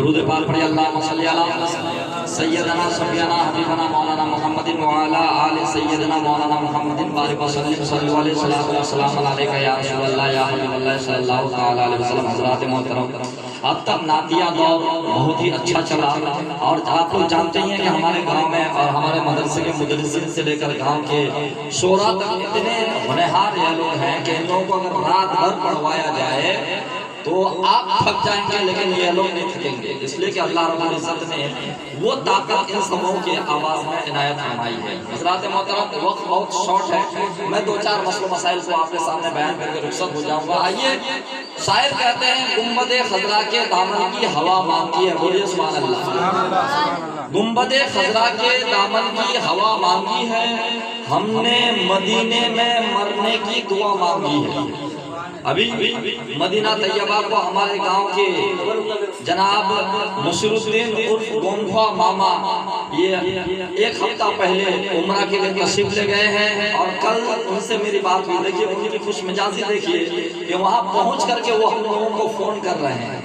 درود پاک پڑھیے اللہم صلی علی سیدنا شفیعنا حبیبنا مولانا محمد وعلا آل سیدنا مولانا محمد بارک وسلم صلی اللہ علیہ وسلم السلام علیکہ یا رسول اللہ یا حبیب اللہ صلی اللہ تعالی علیہ وسلم. حضرات محترم، اب تک نعتیہ دور بہت ہی اچھا چلا، اور آپ لوگ جانتے ہیں کہ ہمارے گاؤں میں اور ہمارے مدرسے کے مدرسین سے لے کر گاؤں کے شورا تک اتنے ہونہار یہ لوگ ہیں کہ ان لوگوں کو اگر رات بھر پڑھوایا جائے تو آپ تھک جائیں گے، لیکن یہ لوگ نہیں تھکیں گے، اس لیے کہ اللہ رب العزت نے وہ طاقت ان سبوں کے آواز میں عنایت فرمائی ہے. حضرات محترم، وقت بہت شارٹ ہے، میں دو چار مسئلہ مسائل کو آپ کے سامنے بیان کر کے رخصت ہو جاؤں گا. آئیے، شاعر کہتے ہیں گنبد خضرا کے دامن کی ہوا مانگی ہے، بولیے سبحان اللہ. گنبد خضرا کے دامن کی ہوا مانگی ہے، ہم نے مدینے میں مرنے کی دعا مانگی ہے. ابھی مدینہ طیبہ کو ہمارے گاؤں کے جناب نصر الدین عرف گونگھوا ماما یہ ایک ہفتہ پہلے عمرہ کے لیے تشریف لے گئے ہیں، اور کل ان سے میری بات ہوئی. دیکھیے ان کی خوش مزاجی دیکھیے کہ وہاں پہنچ کر کے وہ ہم لوگوں کو فون کر رہے ہیں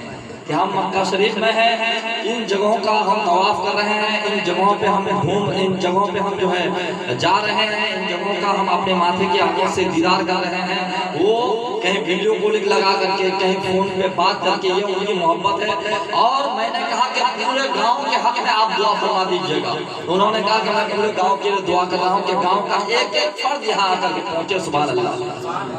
کہ ہم مکہ شریف میں ہیں، ان جگہوں کا ہم طواف کر رہے ہیں، ان جگہوں پہ ہم ان جگہوں پہ ہم جو ہے جا رہے ہیں، ان جگہوں کا ہم اپنے ماتھے کے آگے سے دیدار کر رہے ہیں. وہ کہیں ویڈیو کالنگ لگا کر کے، کہیں فون پہ بات کر کے، یہ ان کی محبت ہے. اور میں نے کہا کہ پورے گاؤں کے حق میں آپ دعا فرما دیجیے گا. انہوں نے کہا کہ میں پورے گاؤں کے لیے دعا کر رہا ہوں کہ گاؤں کا ایک ایک فرد یہاں آ کر کے پہنچے. سبحان اللہ.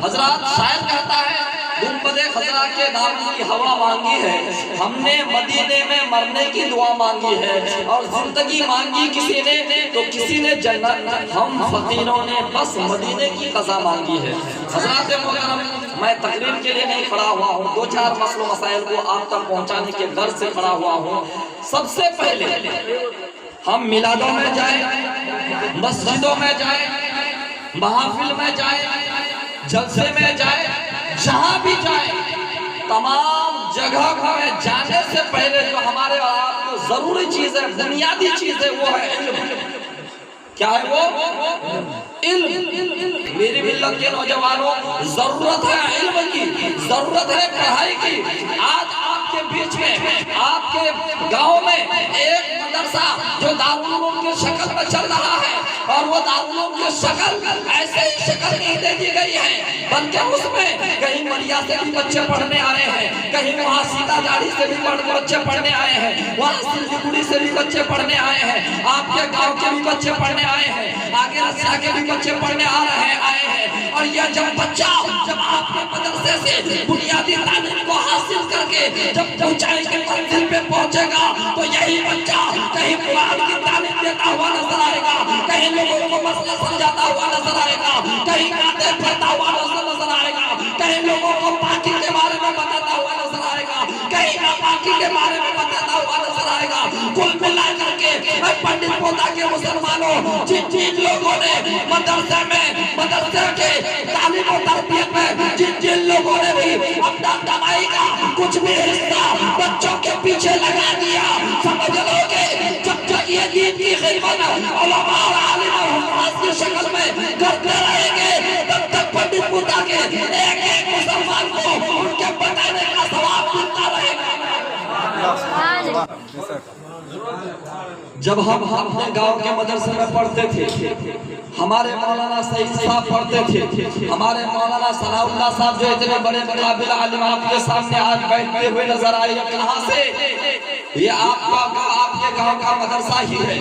حضرات، شاعر کہتا ہے گنبد خضرا کے دامن کی ہوا مانگی ہے، ہم نے مدینے میں مرنے کی دعا مانگی ہے، اور زندگی مانگی کسی نے تو کسی نے جنت، ہم فقیروں نے بس مدینے کی قضا مانگی ہے. حضرات محترم، میں تقریر کے لیے نہیں کھڑا ہوا ہوں، دو چار مسئلہ مسائل کو آپ تک پہنچانے کے غرض سے کھڑا ہوا ہوں. سب سے پہلے ہم میلادوں میں جائیں، مسجدوں میں جائیں، محافل میں جائیں، جلسے میں جائیں، جہاں بھی جائیں، تمام جگہ میں جانے سے پہلے جو ہمارے آپ کو ضروری چیز ہے، بنیادی چیز ہے، وہ ہے علم. کیا ہے وہ؟ علم. میری ملت کے نوجوانوں، ضرورت ہے علم کی، ضرورت ہے پڑھائی کی. آج آپ کے بیچ میں، آپ کے گاؤں میں ایک مدرسہ جو دارالعلوم کی شکل میں چل رہا ہے، اور وہ دارالعلوم کی شکل ایسے ہی شکل نہیں دے دی گئی ہے، بلکہ اس میں کہیں مریا سے بھی بچے پڑھنے آئے ہیں، کہیں وہاں سیتا جاڑی سے بھی بچے پڑھنے آئے ہیں، وہاں سلگوڑی سے بھی بچے پڑھنے آئے ہیں، آپ کے گاؤں کے بھی بچے پڑھنے آئے ہیں، آگے رسیا کے بھی بچے پڑھنے آئے ہیں. اور یہ جب بچہ جب آپ کے مدرسے سے بنیادی تعلیم کو حاصل کر کے جب اونچائی کے منزل پہ پہنچے گا، تو یہی بچہ کہیں قرآن کی تعلیم دیتا ہوا نظر آئے گا، کہیں لوگوں کو مسئلہ سمجھاتا ہوا نظر آئے گا، کہیں گاتے پڑھتا ہوا نظر آئے گا، کہیں لوگوں کو پاکی کے بارے میں بتاتا ہوا نظر آئے گا، کہیں ناپاکی کے بارے میں بتاتا ہوا نظر آئے گا. کل ملا کر کے پنڈت پوتا کے مسلمانوں، جن لوگوں نے مدرسے کے تعلیم و تربیت میں جن لوگوں نے بھی اپنا کمائی کا کچھ بھی حصہ بچوں کے پیچھے لگا دیا، سمجھ لو گے جب تک یہ دین کی خدمت علماء اور عالم اور حفاظ کی شکل میں کرتے رہیں گے، تب تک پنڈت پوتا کے ایک ایک مسلمان کو ان کے بتانے کا ثواب ملتا رہے گا. جب ہم اپنے گاؤں کے مدرسے میں پڑھتے تھے، ہمارے مولانا سعید صاحب پڑھتے تھے، ہمارے مولانا ثناء اللہ صاحب جو اتنے بڑے قابل عالم آپ کے سامنے آج بیٹھتے ہوئے نظر آئے، کہاں سے؟ یہ آپ کے گاؤں کا مدرسہ ہی ہے.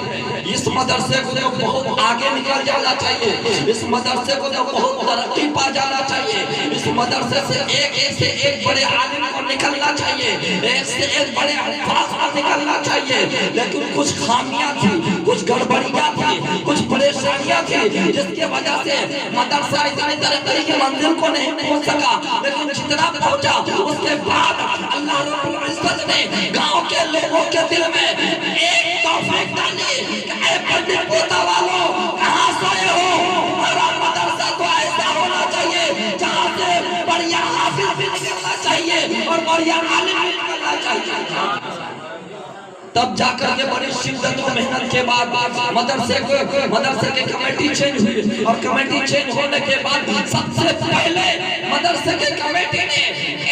اس مدرسے کو تو بہت آگے نکل جانا چاہیے، اس مدرسے کو تو بہت ترقی پا جانا چاہیے، اس مدرسے سے ایک بڑے عالم کو نکلنا چاہیے، ایک سے ایک بڑے حفاظ کو نکلنا چاہیے. لیکن کچھ خامیاں تھی، کچھ گڑبڑیاں تھی، کچھ پریشانیاں تھی، جس کی وجہ سے مدرسہ اتنی ترقی کے منزل کو نہیں پہنچ سکا. لیکن جتنا پہنچا، اس کے بعد اللہ رب العزت نے گاؤں کے لوگوں کے دل میں ایک توفیق ڈالی کہ اے پنڈت پوتا والوں، کہاں سوئے ہو؟ ہمارا مدرسہ تو ایسا ہونا چاہیے جہاں سے بڑھیا حافظ بھی نکلنا چاہیے اور بڑھیا عالم بھی نکلنا چاہیے. تب جا کر کے بڑی شدت و محنت کے بعد مدرسے کے کمیٹی چینج ہوئی، اور کمیٹی چینج ہونے کے بعد سب سے پہلے مدرسے کے کمیٹی نے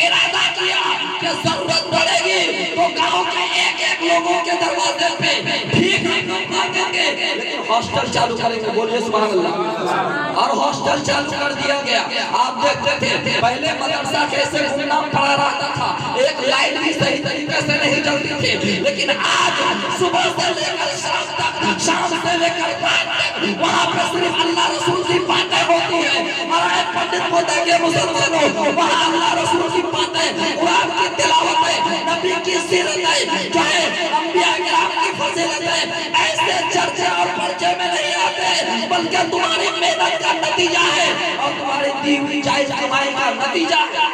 ارادہ کیا کہ ضرورت پڑے گی تو گاؤں کے ایک ایک لوگوں کے دروازے پہ بھیک مانگیں گے، لیکن ہاسٹل چالو کریں گے، بولیے سبحان اللہ۔ اور ہاسٹل چالو کر دیا گیا۔ آپ دیکھتے تھے پہلے مدرسہ کیسے گمنام پڑا رہتا تھا، ایک لائٹ بھی صحیح طریقے سے نہیں چلتی تھی، لیکن آج صبح سے لے کر شام تک، شام سے لے کر رات تک وہاں پہ صرف اللہ رسول کی باتیں ہوتی ہیں۔ اور اے پنڈت مودا کے مسلمانوں، وہاں اللہ رسول کی باتیں، قرآن کی تلاوتیں، نبی کی سیرتیں، جو ہے انبیاء کرام کی فضیلتیں ایسے چرچے اور پرچے میں نہیں آتے، بلکہ تمہاری محنت کا نتیجہ ہے اور تمہاری دی ہوئی جائز کمائی کا نتیجہ ہے۔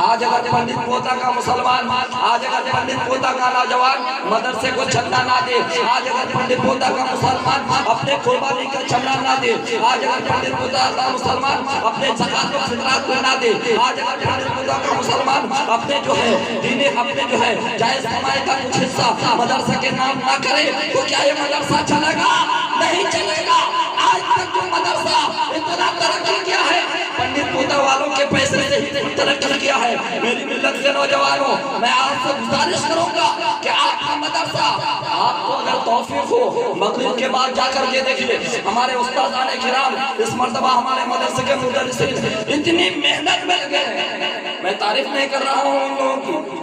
آج اگر پنڈت مودا کا مسلمان، آج اگر پنڈت مودا کا نوجوان مدرسے کو چندہ نہ دے، آج اگر پنڈت مودا کا مسلمان اپنے قربانی کا چندہ نہ دے، آج اگر پنڈت مودا کا مسلمان اپنے زکات و فطرات کو نہ دے، آج اگر پنڈت مودا کا مسلمان اپنے جو ہے دینی، اپنے جو ہے جائز کمائی کا کچھ حصہ مدرسے کے نام نہ کرے، تو کیا یہ مدرسہ چلے گا؟ نہیں چلے گا۔ آج تک جو مدرسہ اتنا ترقی کیا ہے، پنڈت مودا والوں کے پیسے سے ہی ترقی کیا ہے۔ میری ملت کے نوجوانوں، میں آپ سے گزارش کروں گا کہ آپ کا مدرسہ، آپ کو اگر توفیق ہو مغرب کے بعد جا کر کے دیکھیے، ہمارے استادان کرام اس مرتبہ ہمارے مدرسے کے مدرسین اتنی محنت میں لگے ہیں، میں تعریف نہیں کر رہا ہوں ان لوگوں کی،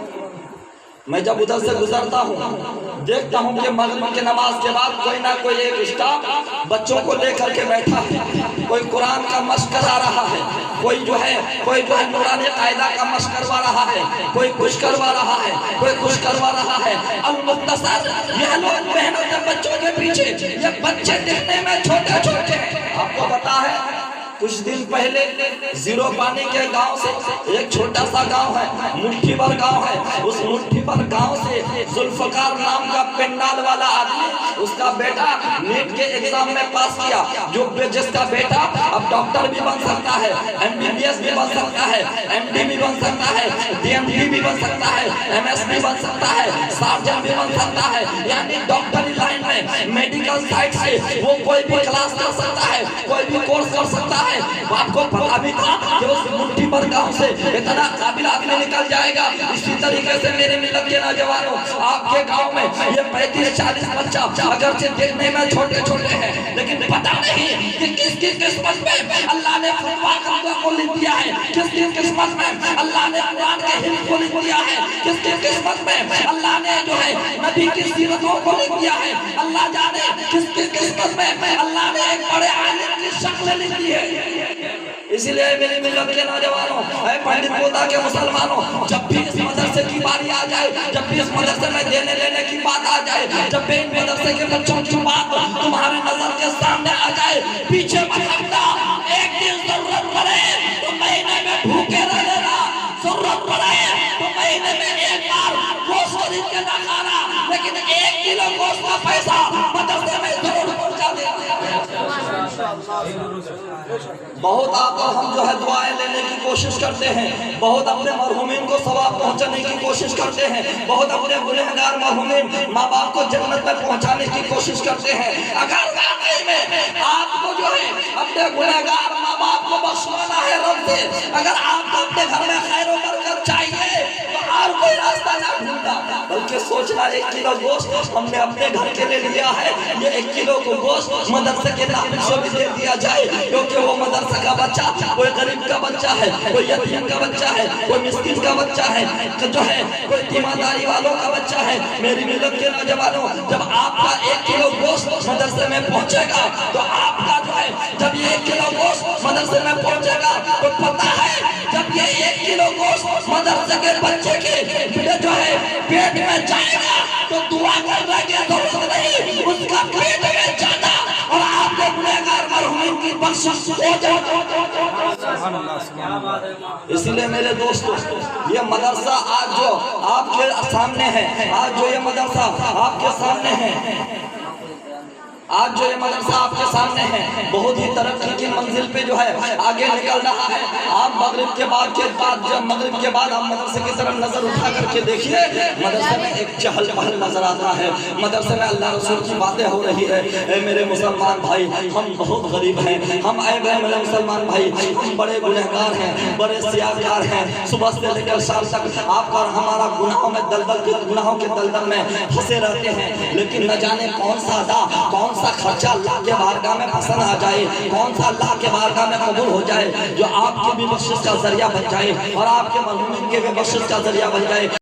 میں جب ادھر سے گزرتا ہوں دیکھتا ہوں کہ مغرب کی نماز کے بعد کوئی نہ کوئی ایک اسٹاف بچوں کو لے کر کے بیٹھا ہے، کوئی قرآن کا مشق کرا رہا ہے، کوئی جو ہے نورانی قاعدہ کا مشق کروا رہا ہے، کوئی کچھ کروا رہا ہے، کوئی کچھ کروا رہا ہے۔ المختصر یہ لوگ محنت ہے بچوں کے پیچھے، یہ بچے دیکھنے میں چھوٹے چھوٹے ہیں۔ آپ کو پتا ہے کچھ دن پہلے زیرو پانی کے گاؤں سے ایک چھوٹا سا گاؤں ہے، مٹھی بھر گاؤں ہے، اس مٹھی بھر گاؤں سے ذوالفقار نام کا پنڈال والا آدمی، اس کا بیٹا نیٹ کے ایگزام میں پاس کیا، جس کا بیٹا اب ڈاکٹر بھی بن سکتا ہے، MBBS بھی بن سکتا ہے، MD بھی بن سکتا ہے، DMD بھی بن سکتا ہے، MS بھی بن سکتا ہے، سارجن بھی بن سکتا ہے، یعنی ڈاکٹری لائن میں میڈیکل سائٹ سے وہ کوئی بھی کلاس کر سکتا ہے، کوئی بھی کورس کر سکتا ہے۔ آپ کو پتا بھی تھا کہ اس مٹھی بھر گاؤں سے اتنا قابل آدمی نکل جائے گا۔ اسی طریقے سے میرے ملت کے نوجوانوں، آپ کے گاؤں میں یہ 35-40 بچہ اگرچہ دیکھنے میں چھوٹے چھوٹے ہیں، لیکن پتا نہیں کہ کس کی قسمت میں اللہ نے فتویٰ کو لکھ دیا ہے، کس کی قسمت میں اللہ نے قرآن کے حفظ کو لکھ دیا ہے، کس کی قسمت میں اللہ نے جو ہے نبی کی سیرتوں کو لکھ دیا ہے، اللہ جانے کس کی قسمت میں اللہ نے ایک بڑے عالم کی شکل لکھ دی ہے۔ اسی لئے میری ملت کے نوجوانوں، اے پنڈت مودا کے مسلمانوں، جب بھی اس مدرسے کی باری آ جائے، جب بھی اس مدرسے میں دینے لینے کی بات آ جائے، جب بھی ان مدرسے کے بچوں کی بات تمہارے نظر کے سامنے آ جائے، پیچھے مت ہٹنا۔ ایک دن ضرورت پڑے تو مہینے میں بھوکے رہ لینا، ضرورت پڑے تو مہینے میں ایک بار گوشت خرید کے نہ کھانا، لیکن 1 کلو گوشت کا پیسہ مدرسے میں ضرور پہنچا دینا۔ بہت آپ کو ہم جو ہے دعائیں لینے کی کوشش کرتے ہیں، بہت اپنے مرحومین کو ثواب پہنچانے کی کوشش کرتے ہیں، بہت اپنے گنہگار مرحومین ماں باپ کو جنت میں پہنچانے کی کوشش کرتے ہیں۔ اگر واقعی میں آپ کو جو ہے اپنے گنہگار ماں باپ کو بخشوانا ہے رب سے، اگر آپ کو اپنے گھر میں خیر و برکت چاہیے تو اور کوئی راستہ نہ ڈھونڈنا، بلکہ سوچنا 1 کلو گوشت ہم نے اپنے گھر کے لیے لیا ہے، یہ 1 کلو کو گوشت مدرسے کے ناظرین سے بھی دے دیا جائے، کیونکہ وہ مدرسہ کا بچہ کوئی غریب کا بچہ ہے، کوئی یتیم کا بچہ ہے، کوئی مسکین کا بچہ ہے، جو ہے کوئی تیمارداری والوں کا بچہ ہے۔ میری ملت کے نوجوانوں، جب آپ کا 1 کلو گوشت مدرسے میں پہنچے گا تو آپ کا جو ہے جب یہ 1 کلو گوشت مدرسے میں پہنچے گا تو پتہ ہے جب یہ 1 کلو گوشت مدرسے کے بچے کے جو ہے پیٹ میں جائے گا تو دعا کرنے کی ضرورت نہیں، اس کا پیٹ میں جانا اور آپ کے گنہگار مرحومین کی بخشش ہو جائے۔ اسی لئے میرے دوستو، یہ مدرسہ آج جو آپ کے سامنے ہے، آج جو یہ مدرسہ آپ کے سامنے ہے، آج جو یہ مدرسہ آپ کے سامنے ہے بہت ہی ترقی کی منزل پہ جو ہے آگے نکل رہا ہے۔ آپ مغرب کے بعد جب مغرب کے بعد آپ مدرسے کی طرف نظر اٹھا کر کے دیکھیے، مدرسے میں ایک چہل پہل نظر آتا ہے، مدرسے میں اللہ رسول کی باتیں ہو رہی ہے۔ اے میرے مسلمان بھائی، ہم بہت غریب ہیں، ہم اے میرے مسلمان بھائی، ہم بڑے گنہگار ہیں، بڑے سیاہکار ہیں، صبح سے لے کر شام تک آپ کا اور ہمارا گناہوں کے دلدل میں پھنسے رہتے ہیں، لیکن نہ جانے کون سا ادا، کون سا خرچہ اللہ کے بارگاہ میں پسند آ جائے، کون سا اللہ کے بارگاہ میں قبول ہو جائے، جو آپ کی بھی بخشش کا ذریعہ بن جائے اور آپ کے مرحومین کے بھی بخشش کا ذریعہ بن جائے۔